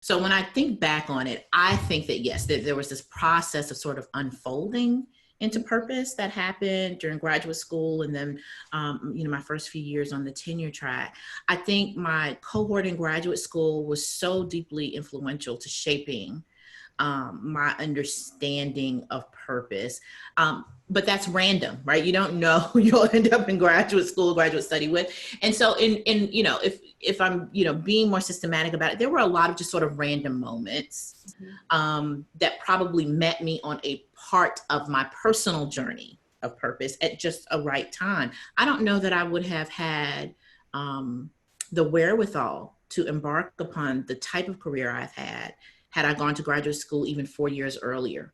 So when I think back on it, I think that yes, that there was this process of sort of unfolding into purpose that happened during graduate school, and then my first few years on the tenure track. I think my cohort in graduate school was so deeply influential to shaping my understanding of purpose. But that's random, right? You don't know who you'll end up in graduate school, graduate study with. And so if I'm, being more systematic about it, there were a lot of just sort of random moments that probably met me on a part of my personal journey of purpose at just a right time. I don't know that I would have had the wherewithal to embark upon the type of career I've had I gone to graduate school even 4 years earlier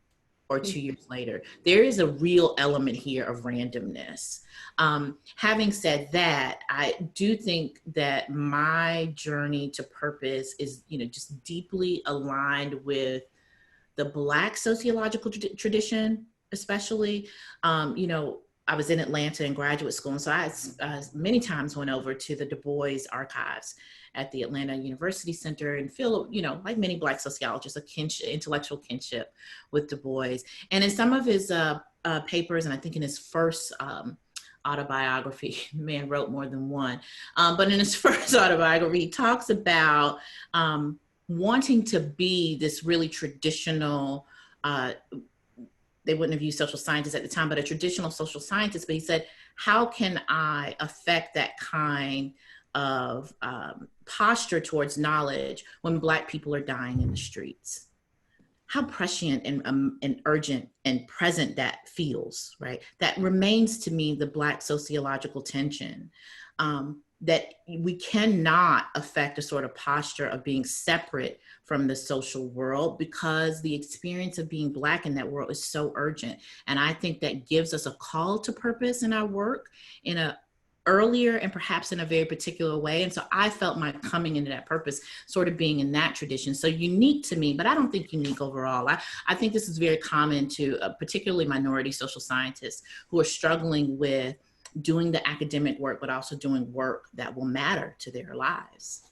or 2 years later. There is a real element here of randomness. Having said that, I do think that my journey to purpose is, just deeply aligned with the Black sociological tradition, especially. I was in Atlanta in graduate school, and so I many times went over to the Du Bois archives at the Atlanta University Center and feel, like many Black sociologists, intellectual kinship with Du Bois. And in some of his papers, and I think in his first autobiography, the man wrote more than one, but in his first autobiography, he talks about wanting to be this really traditional, they wouldn't have used social scientists at the time, but a traditional social scientist. But he said, how can I affect that kind of posture towards knowledge when Black people are dying in the streets? How prescient and urgent and present that feels, right? That remains to me the Black sociological tension, that we cannot affect a sort of posture of being separate from the social world because the experience of being Black in that world is so urgent. And I think that gives us a call to purpose in our work in a earlier and perhaps in a very particular way. And so I felt my coming into that purpose sort of being in that tradition. So unique to me, but I don't think unique overall. I think this is very common to particularly minority social scientists who are struggling with doing the academic work, but also doing work that will matter to their lives.